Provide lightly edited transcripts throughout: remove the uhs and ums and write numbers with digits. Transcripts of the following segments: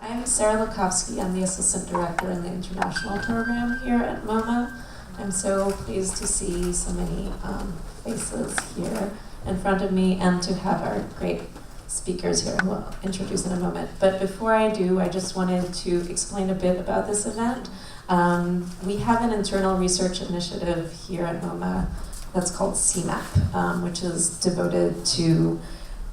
I'm Sarah Lukovsky. I'm the Assistant Director in the International Program here at MoMA. I'm so pleased to see so many faces here in front of me and to have our great speakers here who I'll introduce in a moment. But before I do, I just wanted to explain a bit about this event. We have an internal research initiative here at MoMA that's called CMAP, which is devoted to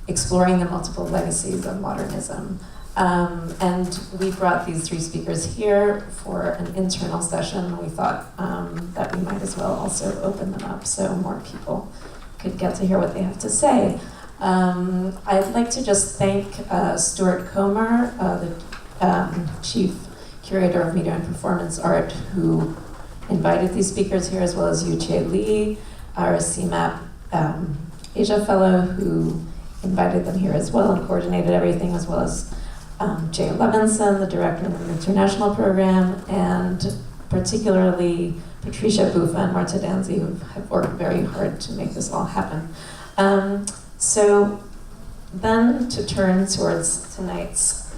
exploring the multiple legacies of modernism. And we brought these three speakers here for an internal session. We thought that we might as well also open them up so more people could get to hear what they have to say. I'd like to just thank Stuart Comer, the Chief Curator of Media and Performance Art, who invited these speakers here, as well as Yu-Che Lee, our CMAP Asia Fellow, who invited them here as well and coordinated everything, as well as Jay Levinson, the Director of the International Program, and particularly Patricia Buffa and Marta Danzi, who have worked very hard to make this all happen. So then to turn towards tonight's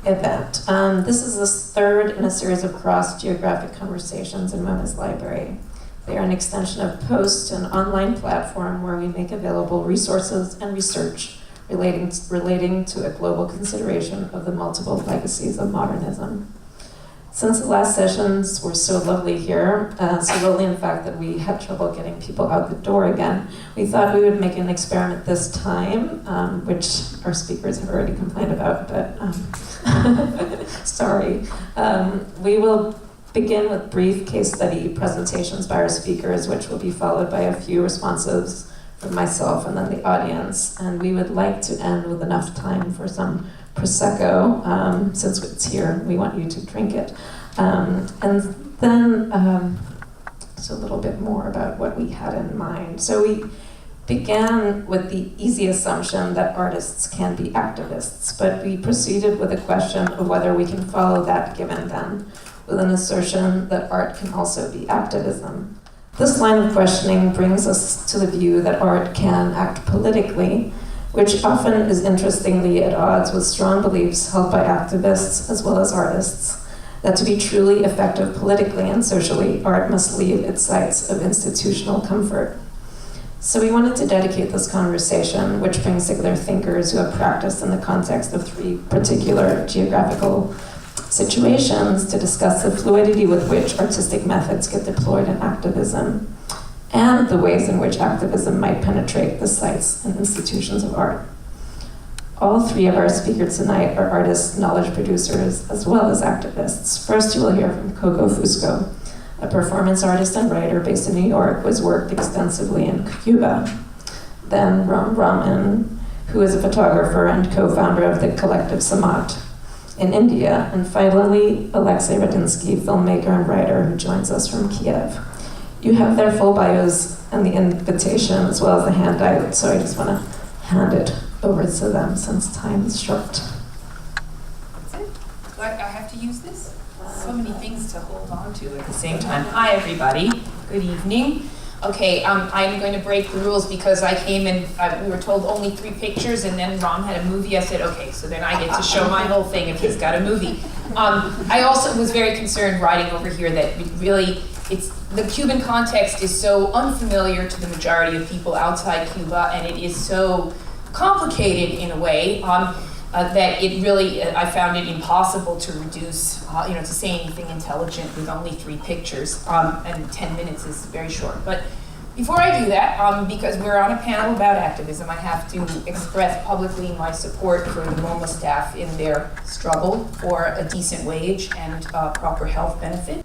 event. This is the third in a series of cross-geographic conversations in MoMA's library. They are an extension of Post, an online platform where we make available resources and research relating to a global consideration of the multiple legacies of modernism. Since the last sessions were so lovely here, so lovely in fact that we had trouble getting people out the door again, we thought we would make an experiment this time, which our speakers have already complained about, but sorry. We will begin with brief case study presentations by our speakers, which will be followed by a few responses from myself and then the audience. And we would like to end with enough time for some Prosecco. Since it's here, we want you to drink it. And then just a little bit more about what we had in mind. So we began with the easy assumption that artists can be activists, but we proceeded with a question of whether we can follow that given then with an assertion that art can also be activism. This line of questioning brings us to the view that art can act politically, which often is interestingly at odds with strong beliefs held by activists as well as artists, that to be truly effective politically and socially, art must leave its sites of institutional comfort. So we wanted to dedicate this conversation, which brings together thinkers who have practiced in the context of three particular geographical situations, to discuss the fluidity with which artistic methods get deployed in activism and the ways in which activism might penetrate the sites and institutions of art. All three of our speakers tonight are artists, knowledge producers, as well as activists. First, you will hear from Coco Fusco, a performance artist and writer based in New York who has worked extensively in Cuba. Then Ram Rahman, who is a photographer and co-founder of the collective Samat in India, and finally, Oleksiy Radynski, filmmaker and writer who joins us from Kiev. You have their full bios and the invitation as well as the handout, so I just want to hand it over to them since time is short. That's it? Do I have to use this? So many things to hold on to at the same time. Hi, everybody. Good evening. Okay, I'm going to break the rules because I came in, we were told only 3 pictures, and then Ram had a movie. I said, okay, so then I get to show my whole thing if he's got a movie. I also was very concerned riding over here that really, the Cuban context is so unfamiliar to the majority of people outside Cuba, and it is so complicated in a way that it really, I found it impossible to reduce, to say anything intelligent with only 3 pictures, and 10 minutes is very short. But before I do that, because we're on a panel about activism, I have to express publicly my support for the MoMA staff in their struggle for a decent wage and proper health benefit.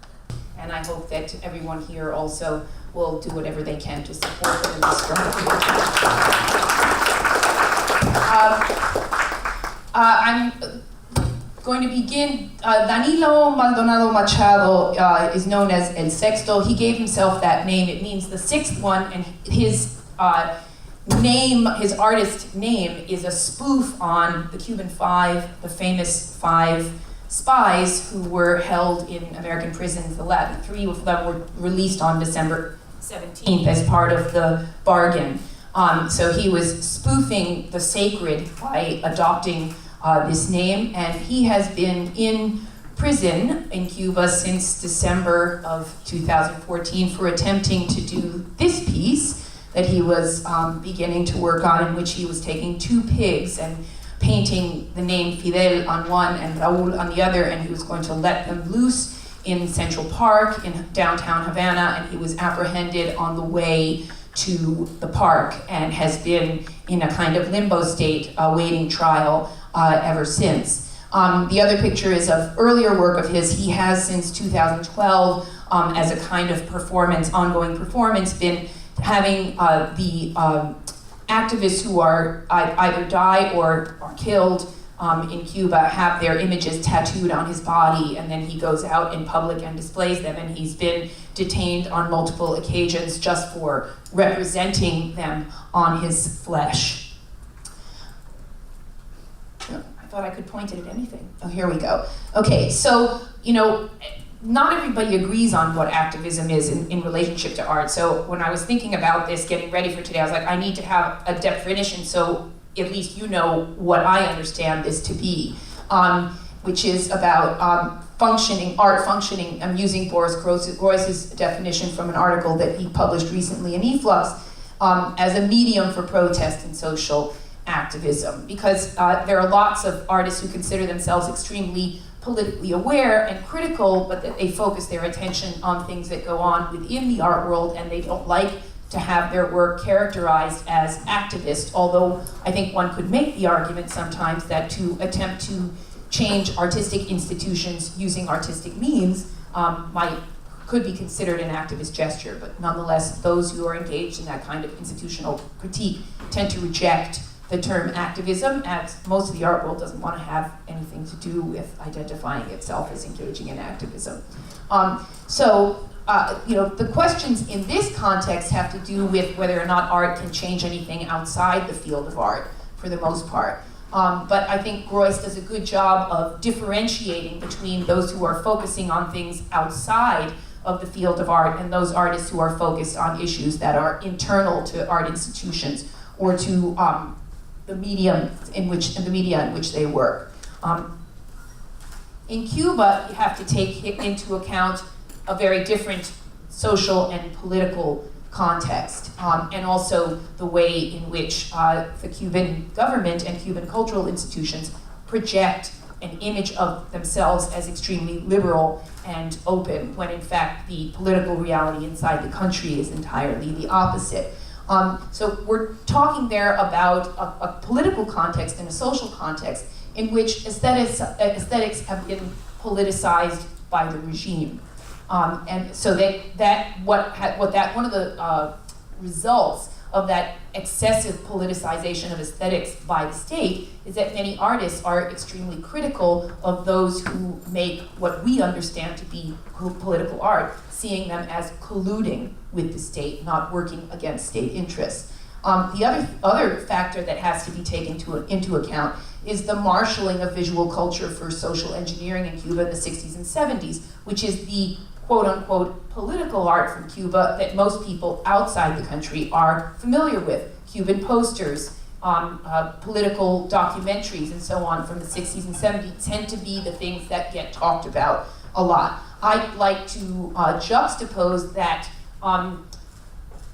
And I hope that everyone here also will do whatever they can to support them in this struggle. I'm going to begin. Danilo Maldonado Machado is known as El Sexto. He gave himself that name. It means the 6th one, and his name, his artist name, is a spoof on the Cuban Five, the famous 5 spies who were held in American prisons. The 3 of them were released on December 17th as part of the bargain. So he was spoofing the sacred by adopting this name, and he has been in prison in Cuba since December of 2014 for attempting to do this piece that he was beginning to work on, in which he was taking two pigs and painting the name Fidel on one and Raúl on the other, and he was going to let them loose in Central Park in downtown Havana, and he was apprehended on the way to the park and has been in a kind of limbo state awaiting trial ever since. The other picture is of earlier work of his. He has, since 2012, as a kind of performance, ongoing performance, been having the activists who are either die or are killed in Cuba have their images tattooed on his body, and then he goes out in public and displays them, and he's been detained on multiple occasions just for representing them on his flesh. I thought I could point it at anything. Oh, here we go. Okay, so, not everybody agrees on what activism is in relationship to art. So when I was thinking about this, getting ready for today, I was like, I need to have a definition so at least you know what I understand this to be, which is about art functioning. I'm using Boris Groys's definition from an article that he published recently in eFlux as a medium for protest and social activism, because there are lots of artists who consider themselves extremely politically aware and critical, but that they focus their attention on things that go on within the art world, and they don't like to have their work characterized as activist, although I think one could make the argument sometimes that to attempt to change artistic institutions using artistic means could be considered an activist gesture, but nonetheless, those who are engaged in that kind of institutional critique tend to reject the term activism, as most of the art world doesn't want to have anything to do with identifying itself as engaging in activism. The questions in this context have to do with whether or not art can change anything outside the field of art, for the most part. But I think Groys does a good job of differentiating between those who are focusing on things outside of the field of art and those artists who are focused on issues that are internal to art institutions or to the media in which they work. In Cuba, you have to take into account a very different social and political context, and also the way in which the Cuban government and Cuban cultural institutions project an image of themselves as extremely liberal and open, when in fact the political reality inside the country is entirely the opposite. So we're talking there about a political context and a social context in which aesthetics have been politicized by the regime. And so one of the results of that excessive politicization of aesthetics by the state is that many artists are extremely critical of those who make what we understand to be political art, seeing them as colluding with the state, not working against state interests. The other factor that has to be taken into account is the marshaling of visual culture for social engineering in Cuba in the 60s and 70s, which is the quote-unquote political art from Cuba that most people outside the country are familiar with. Cuban posters, political documentaries, and so on from the 60s and 70s tend to be the things that get talked about a lot. I'd like to juxtapose that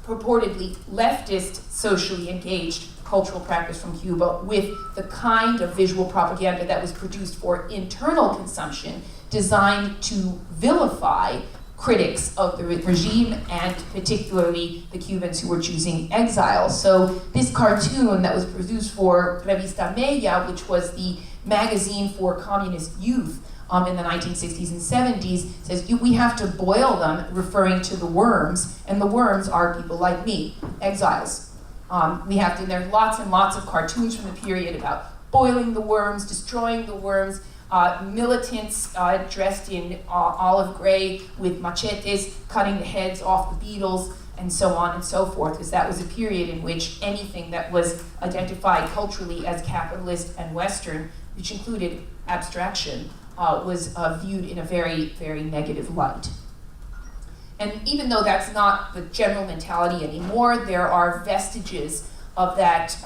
purportedly leftist, socially engaged cultural practice from Cuba with the kind of visual propaganda that was produced for internal consumption, designed to vilify critics of the regime and particularly the Cubans who were choosing exile. So this cartoon that was produced for Revista Media, which was the magazine for communist youth in the 1960s and 70s, says we have to boil them, referring to the worms, and the worms are people like me, exiles. There's lots and lots of cartoons from the period about boiling the worms, destroying the worms, militants dressed in olive gray with machetes, cutting the heads off the beetles, and so on and so forth, because that was a period in which anything that was identified culturally as capitalist and Western, which included abstraction, was viewed in a very, very negative light. And even though that's not the general mentality anymore, there are vestiges of that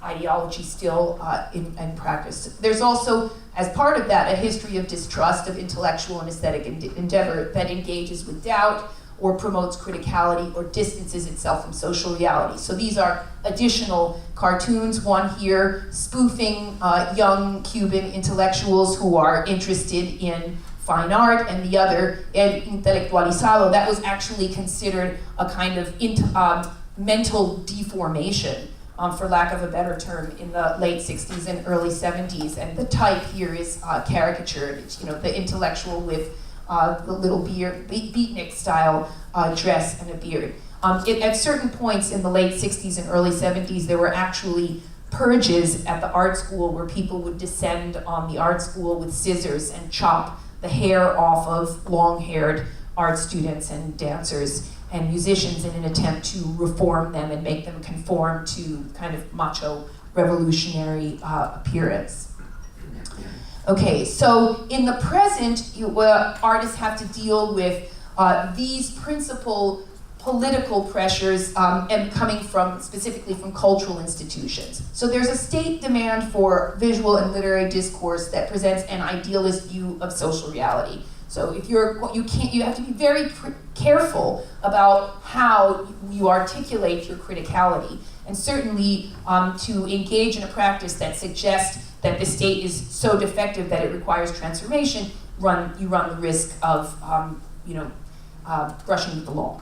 ideology still in practice. There's also, as part of that, a history of distrust of intellectual and aesthetic endeavor that engages with doubt or promotes criticality or distances itself from social reality. So these are additional cartoons, one here spoofing young Cuban intellectuals who are interested in fine art, and the other, El Intelectualizado, that was actually considered a kind of mental deformation, for lack of a better term, in the late 60s and early 70s. And the type here is caricatured. It's, the intellectual with the little beard, beatnik style dress and a beard. At certain points in the late 60s and early 70s, there were actually purges at the art school where people would descend on the art school with scissors and chop the hair off of long-haired art students and dancers and musicians in an attempt to reform them and make them conform to kind of macho revolutionary appearance. Okay, so in the present, artists have to deal with these principal political pressures and coming from, specifically from cultural institutions. So there's a state demand for visual and literary discourse that presents an idealist view of social reality. So if you have to be very careful about how you articulate your criticality, and certainly to engage in a practice that suggests that the state is so defective that it requires transformation, you run the risk of brushing with the law.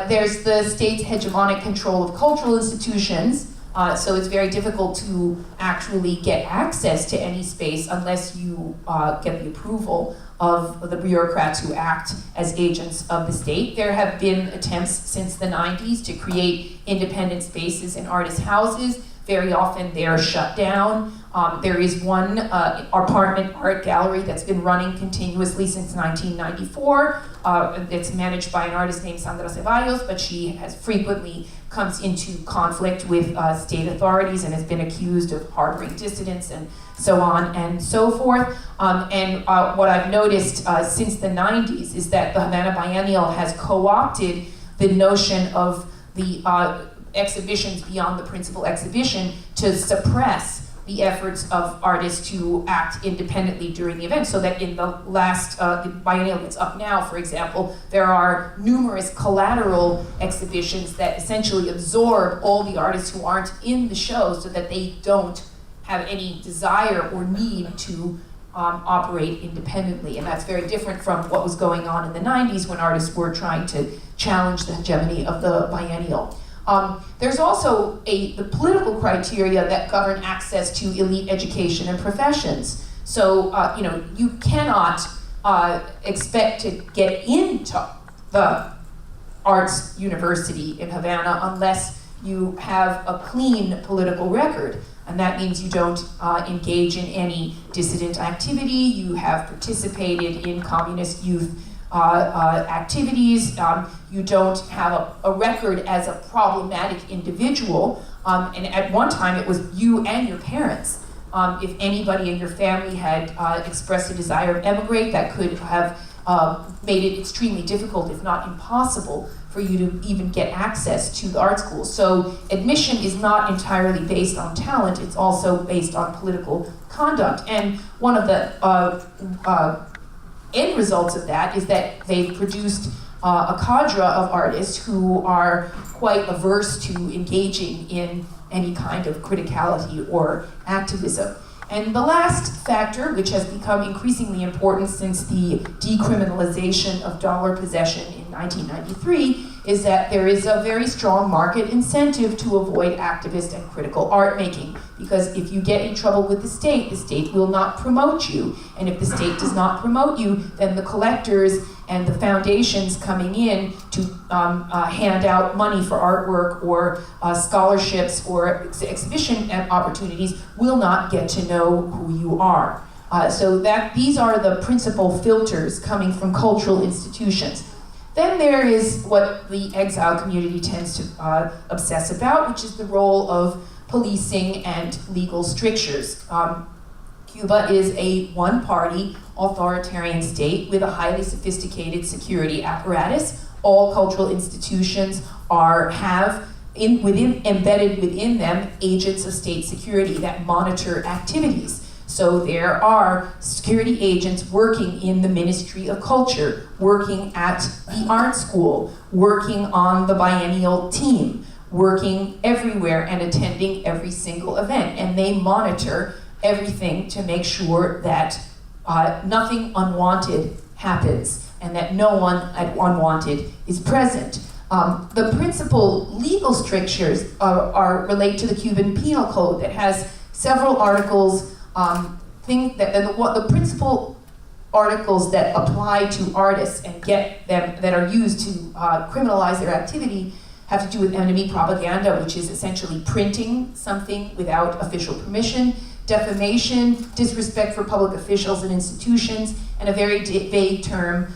There's the state's hegemonic control of cultural institutions, so it's very difficult to actually get access to any space unless you get the approval of the bureaucrats who act as agents of the state. There have been attempts since the 90s to create independent spaces in artist houses. Very often they're shut down. There is one apartment art gallery that's been running continuously since 1994. It's managed by an artist named Sandra Ceballos, but she has frequently comes into conflict with state authorities and has been accused of harboring dissidents and so on and so forth. What I've noticed since the 90s is that the Havana Biennial has co-opted the notion of the exhibitions beyond the principal exhibition to suppress the efforts of artists to act independently during the event, so that in the last, the biennial that's up now, for example, there are numerous collateral exhibitions that essentially absorb all the artists who aren't in the show so that they don't have any desire or need to operate independently. And that's very different from what was going on in the 90s when artists were trying to challenge the hegemony of the biennial. There's also the political criteria that govern access to elite education and professions. So, you cannot expect to get into the arts university in Havana unless you have a clean political record. And that means you don't engage in any dissident activity, you have participated in communist youth activities, you don't have a record as a problematic individual, and at one time it was you and your parents. If anybody in your family had expressed a desire to emigrate, that could have made it extremely difficult, if not impossible, for you to even get access to the art school. So admission is not entirely based on talent, it's also based on political conduct. And one of the end results of that is that they've produced a cadre of artists who are quite averse to engaging in any kind of criticality or activism. And the last factor, which has become increasingly important since the decriminalization of dollar possession in 1993, is that there is a very strong market incentive to avoid activist and critical art making. Because if you get in trouble with the state will not promote you. And if the state does not promote you, then the collectors and the foundations coming in to hand out money for artwork or scholarships or exhibition opportunities will not get to know who you are. So these are the principal filters coming from cultural institutions. Then there is what the exile community tends to obsess about, which is the role of policing and legal strictures. Cuba is a one-party authoritarian state with a highly sophisticated security apparatus. All cultural institutions have embedded within them agents of state security that monitor activities. So there are security agents working in the Ministry of Culture, working at the art school, working on the biennial team, working everywhere and attending every single event. And they monitor everything to make sure that nothing unwanted happens and that no one unwanted is present. The principal legal strictures relate to the Cuban Penal Code that has several articles. The principal articles that apply to artists and get them that are used to criminalize their activity have to do with enemy propaganda, which is essentially printing something without official permission, defamation, disrespect for public officials and institutions, and a very vague term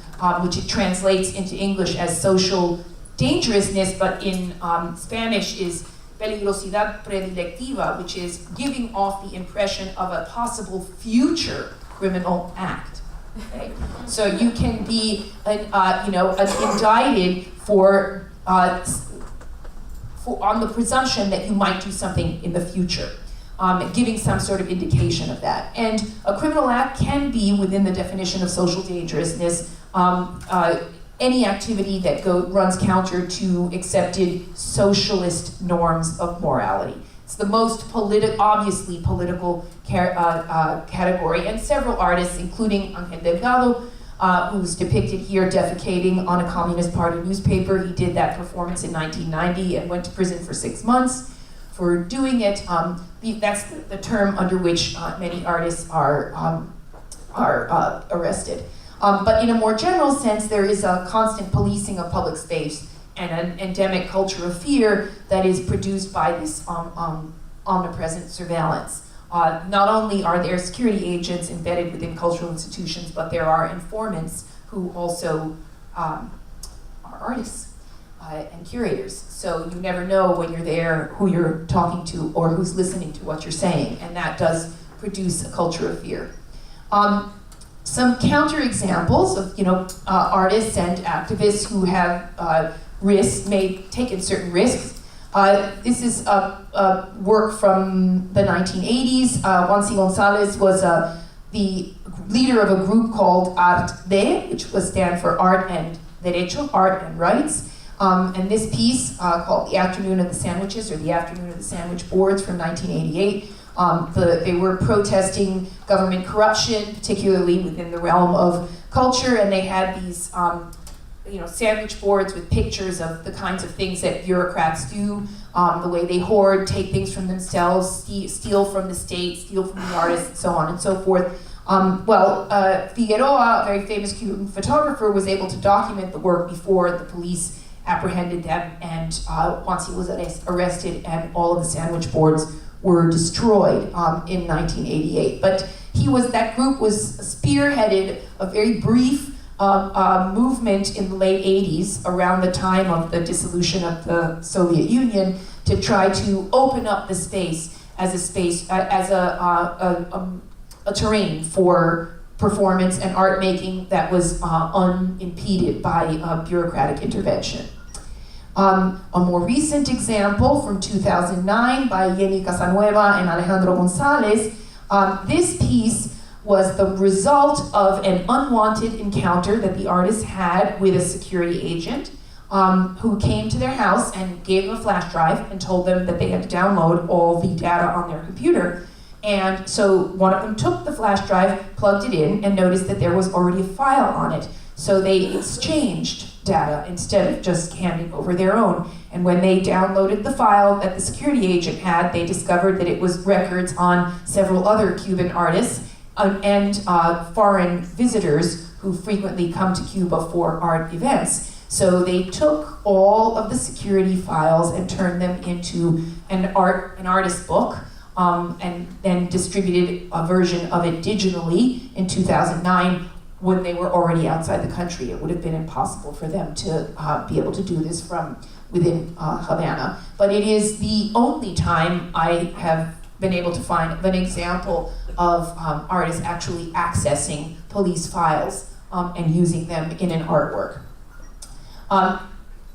which it translates into English as social dangerousness, but in Spanish is peligrosidad predilectiva, which is giving off the impression of a possible future criminal act. Okay? So you can be indicted for on the presumption that you might do something in the future, giving some sort of indication of that. And a criminal act can be within the definition of social dangerousness. Any activity that runs counter to accepted socialist norms of morality. It's the most obviously political category, and several artists, including Ángel Delgado, who's depicted here defecating on a Communist Party newspaper. He did that performance in 1990 and went to prison for 6 months for doing it. That's the term under which many artists are arrested. But in a more general sense, there is a constant policing of public space and an endemic culture of fear that is produced by this omnipresent surveillance. Not only are there security agents embedded within cultural institutions, but there are informants who also are artists and curators. So you never know when you're there who you're talking to or who's listening to what you're saying, and that does produce a culture of fear. Some counterexamples of artists and activists who have taken certain risks. This is a work from the 1980s. Oleksiy Gonzalez was the leader of a group called Arte, which was stand for Art and Derecho, Art and Rights. And this piece called The Afternoon of the Sandwiches, or The Afternoon of the Sandwich Boards from 1988. They were protesting government corruption, particularly within the realm of culture, and they had these sandwich boards with pictures of the kinds of things that bureaucrats do, the way they hoard, take things from themselves, steal from the state, steal from the artists, and so on and so forth. Figueroa, a very famous Cuban photographer, was able to document the work before the police apprehended them, and once he was arrested, and all of the sandwich boards were destroyed in 1988. But that group was spearheaded a very brief movement in the late 80s, around the time of the dissolution of the Soviet Union, to try to open up the space as a terrain for performance and art making that was unimpeded by bureaucratic intervention. A more recent example from 2009 by Jenny Casanova and Alejandro Gonzalez. This piece was the result of an unwanted encounter that the artist had with a security agent who came to their house and gave them a flash drive and told them that they had to download all the data on their computer. And so one of them took the flash drive, plugged it in, and noticed that there was already a file on it. So they exchanged data instead of just handing over their own. And when they downloaded the file that the security agent had, they discovered that it was records on several other Cuban artists and foreign visitors who frequently come to Cuba for art events. So they took all of the security files and turned them into an artist book, and then distributed a version of it digitally in 2009 when they were already outside the country. It would have been impossible for them to be able to do this from within Havana. But it is the only time I have been able to find an example of artists actually accessing police files and using them in an artwork.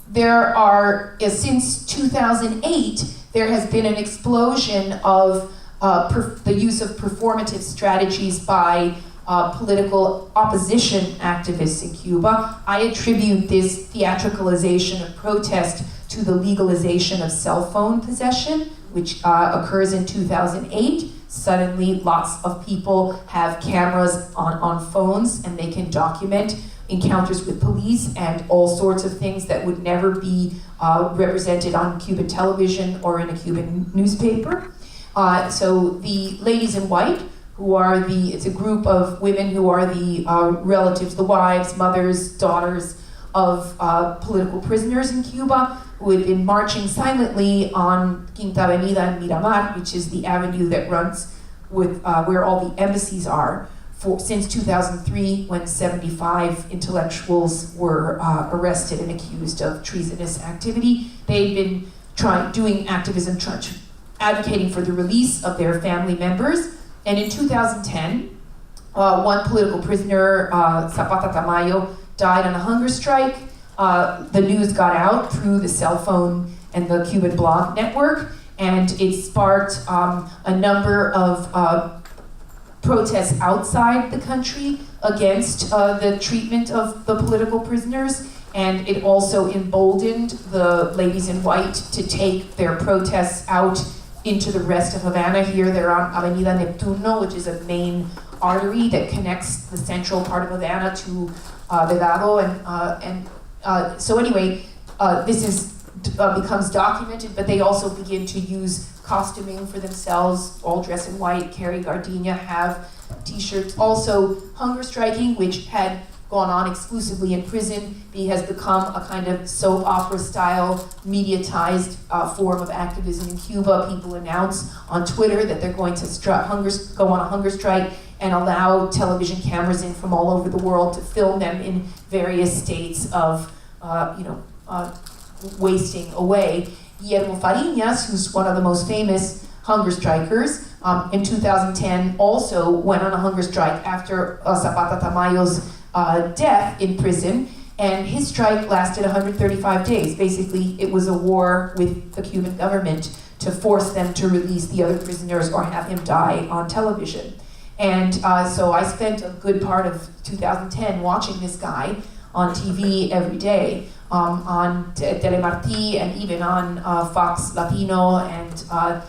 there are, since 2008, there has been an explosion of the use of performative strategies by political opposition activists in Cuba. I attribute this theatricalization of protest to the legalization of cell phone possession, which occurs in 2008. Suddenly, lots of people have cameras on phones, and they can document encounters with police and all sorts of things that would never be represented on Cuban television or in a Cuban newspaper. So the ladies in white, who are it's a group of women who are the relatives, the wives, mothers, daughters of political prisoners in Cuba, who had been marching silently on Quinta Avenida and Miramar, which is the avenue that runs with where all the embassies are, since 2003, when 75 intellectuals were arrested and accused of treasonous activity. They'd been doing activism, advocating for the release of their family members. And in 2010, one political prisoner, Zapata Tamayo, died on a hunger strike. The news got out through the cell phone and the Cuban blog network, and it sparked a number of protests outside the country against the treatment of the political prisoners, and it also emboldened the ladies in white to take their protests out into the rest of Havana. Here they're on Avenida Neptuno, which is a main artery that connects the central part of Havana to Vedado, so anyway, this becomes documented, but they also begin to use costuming for themselves, all dressed in white, carry gardenia, have t-shirts. Also, hunger striking, which had gone on exclusively in prison, has become a kind of soap opera style, mediatized form of activism in Cuba. People announce on Twitter that they're going to go on a hunger strike and allow television cameras in from all over the world to film them in various states of wasting away. Guillermo Fariñas, who's one of the most famous hunger strikers, in 2010 also went on a hunger strike after Zapata Tamayo's death in prison, and his strike lasted 135 days. Basically, it was a war with the Cuban government to force them to release the other prisoners or have him die on television. And so I spent a good part of 2010 watching this guy on TV every day, on Telemarti and even on Fox Latino and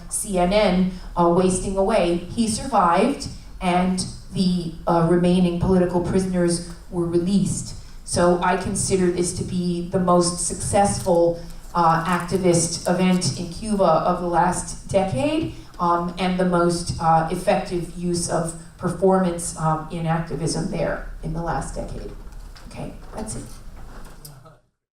CNN, wasting away. He survived, and the remaining political prisoners were released. So I consider this to be the most successful activist event in Cuba of the last decade, and the most effective use of performance in activism there in the last decade. Okay, that's it.